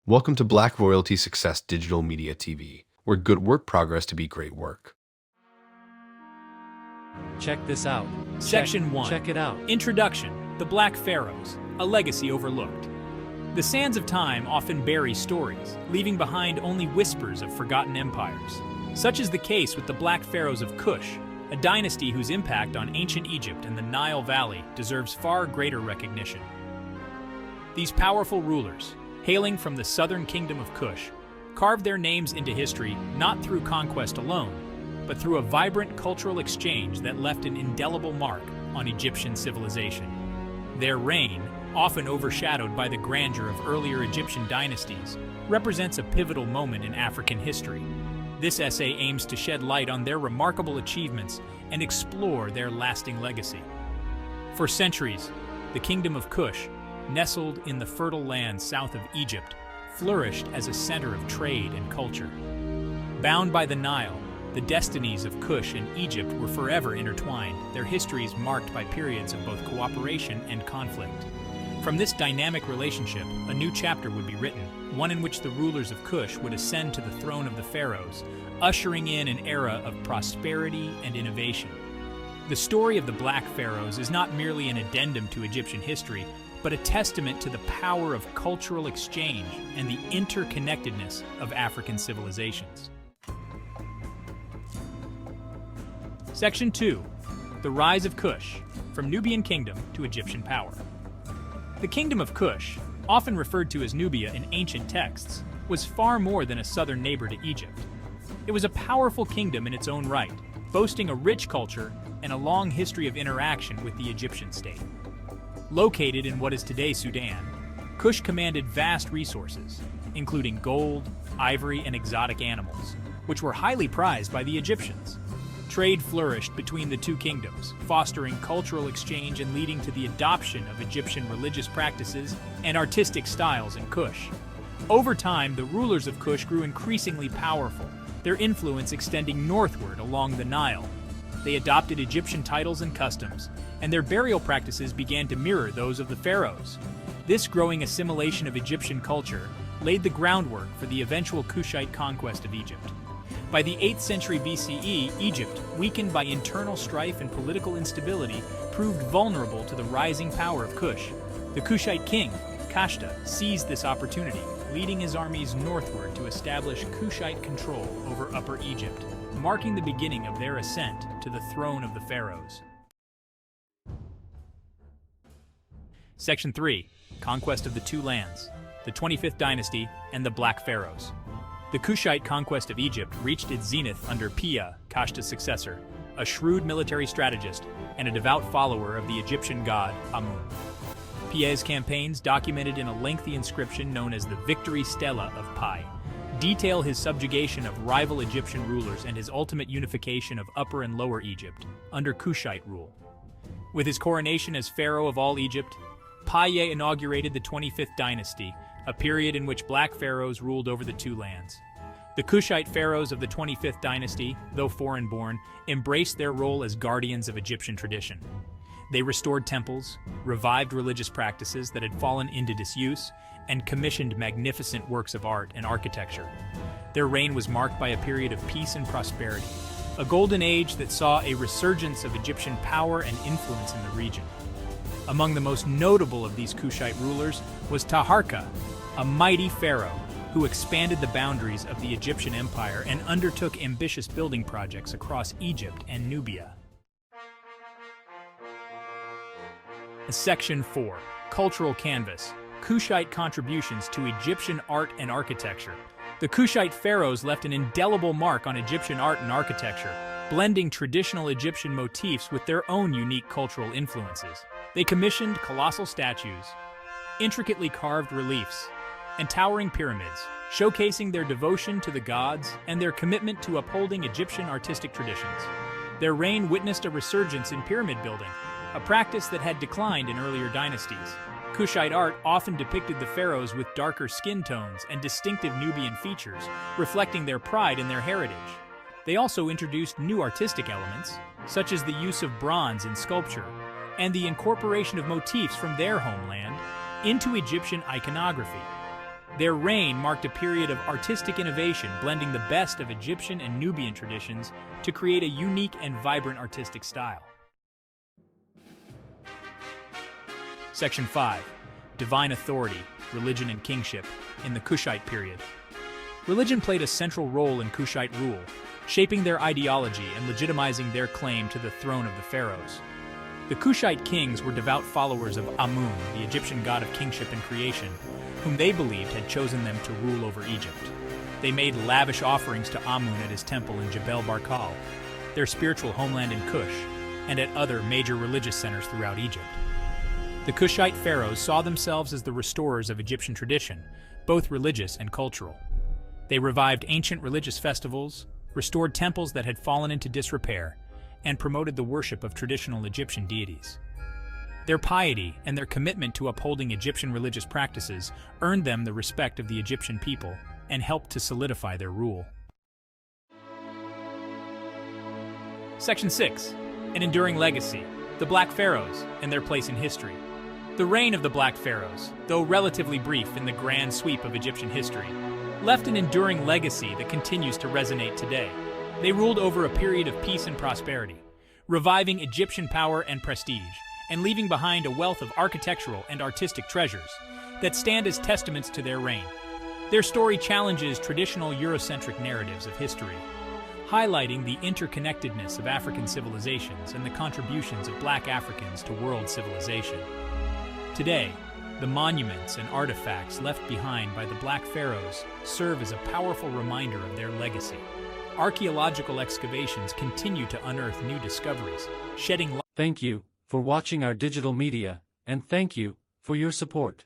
Welcome to Black Royalty Success Digital Media TV, where good work progress to be great work. Check this out. Section 1. Check it out. Introduction: The Black Pharaohs, a legacy overlooked. The sands of time often bury stories, leaving behind only whispers of forgotten empires. Such is the case with the Black Pharaohs of Kush, a dynasty whose impact on ancient Egypt and the Nile Valley deserves far greater recognition. These powerful rulers, hailing from the southern kingdom of Kush, carved their names into history not through conquest alone, but through a vibrant cultural exchange that left an indelible mark on Egyptian civilization. Their reign, often overshadowed by the grandeur of earlier Egyptian dynasties, represents a pivotal moment in African history. This essay aims to shed light on their remarkable achievements and explore their lasting legacy. For centuries, the kingdom of Kush, nestled in the fertile lands south of Egypt, flourished as a center of trade and culture. Bound by the Nile, the destinies of Kush and Egypt were forever intertwined, their histories marked by periods of both cooperation and conflict. From this dynamic relationship, a new chapter would be written, one in which the rulers of Kush would ascend to the throne of the pharaohs, ushering in an era of prosperity and innovation. The story of the Black Pharaohs is not merely an addendum to Egyptian history, but a testament to the power of cultural exchange and the interconnectedness of African civilizations. Section 2. The Rise of Kush, from Nubian Kingdom to Egyptian Power. The Kingdom of Kush, often referred to as Nubia in ancient texts, was far more than a southern neighbor to Egypt. It was a powerful kingdom in its own right, boasting a rich culture and a long history of interaction with the Egyptian state. Located in what is today Sudan, Kush commanded vast resources, including gold, ivory, and exotic animals, which were highly prized by the Egyptians. Trade flourished between the two kingdoms, fostering cultural exchange and leading to the adoption of Egyptian religious practices and artistic styles in Kush. Over time, the rulers of Kush grew increasingly powerful, their influence extending northward along the Nile. They adopted Egyptian titles and customs, and their burial practices began to mirror those of the pharaohs. This growing assimilation of Egyptian culture laid the groundwork for the eventual Kushite conquest of Egypt. By the 8th century BCE, Egypt, weakened by internal strife and political instability, proved vulnerable to the rising power of Kush. The Kushite king, Kashta, seized this opportunity, leading his armies northward to establish Kushite control over Upper Egypt, marking the beginning of their ascent to the throne of the pharaohs. Section 3. Conquest of the Two Lands, the 25th Dynasty, and the Black Pharaohs. The Kushite conquest of Egypt reached its zenith under Pia, Kashta's successor, a shrewd military strategist and a devout follower of the Egyptian god Amun. Pia's campaigns, documented in a lengthy inscription known as the Victory Stela of Pi, detail his subjugation of rival Egyptian rulers and his ultimate unification of Upper and Lower Egypt under Kushite rule. With his coronation as pharaoh of all Egypt, Piye inaugurated the 25th dynasty, a period in which Black Pharaohs ruled over the two lands. The Kushite pharaohs of the 25th dynasty, though foreign-born, embraced their role as guardians of Egyptian tradition. They restored temples, revived religious practices that had fallen into disuse, and commissioned magnificent works of art and architecture. Their reign was marked by a period of peace and prosperity, a golden age that saw a resurgence of Egyptian power and influence in the region. Among the most notable of these Kushite rulers was Taharka, a mighty pharaoh who expanded the boundaries of the Egyptian empire and undertook ambitious building projects across Egypt and Nubia. Section 4. Cultural Canvas, Kushite contributions to Egyptian art and architecture. The Kushite pharaohs left an indelible mark on Egyptian art and architecture, blending traditional Egyptian motifs with their own unique cultural influences. They commissioned colossal statues, intricately carved reliefs, and towering pyramids, showcasing their devotion to the gods and their commitment to upholding Egyptian artistic traditions. Their reign witnessed a resurgence in pyramid building, a practice that had declined in earlier dynasties. Kushite art often depicted the pharaohs with darker skin tones and distinctive Nubian features, reflecting their pride in their heritage. They also introduced new artistic elements, such as the use of bronze in sculpture, and the incorporation of motifs from their homeland into Egyptian iconography. Their reign marked a period of artistic innovation, blending the best of Egyptian and Nubian traditions to create a unique and vibrant artistic style. Section 5. Divine Authority, Religion and Kingship in the Kushite period. Religion played a central role in Kushite rule, shaping their ideology and legitimizing their claim to the throne of the pharaohs. The Kushite kings were devout followers of Amun, the Egyptian god of kingship and creation, whom they believed had chosen them to rule over Egypt. They made lavish offerings to Amun at his temple in Jebel Barkal, their spiritual homeland in Kush, and at other major religious centers throughout Egypt. The Kushite pharaohs saw themselves as the restorers of Egyptian tradition, both religious and cultural. They revived ancient religious festivals, restored temples that had fallen into disrepair, and promoted the worship of traditional Egyptian deities. Their piety and their commitment to upholding Egyptian religious practices earned them the respect of the Egyptian people and helped to solidify their rule. Section 6. An enduring legacy, the Black Pharaohs and their place in history. The reign of the Black Pharaohs, though relatively brief in the grand sweep of Egyptian history, left an enduring legacy that continues to resonate today. They ruled over a period of peace and prosperity, reviving Egyptian power and prestige, and leaving behind a wealth of architectural and artistic treasures that stand as testaments to their reign. Their story challenges traditional Eurocentric narratives of history, highlighting the interconnectedness of African civilizations and the contributions of Black Africans to world civilization. Today, the monuments and artifacts left behind by the Black Pharaohs serve as a powerful reminder of their legacy. Archaeological excavations continue to unearth new discoveries, shedding light. Thank you for watching our digital media, and thank you for your support.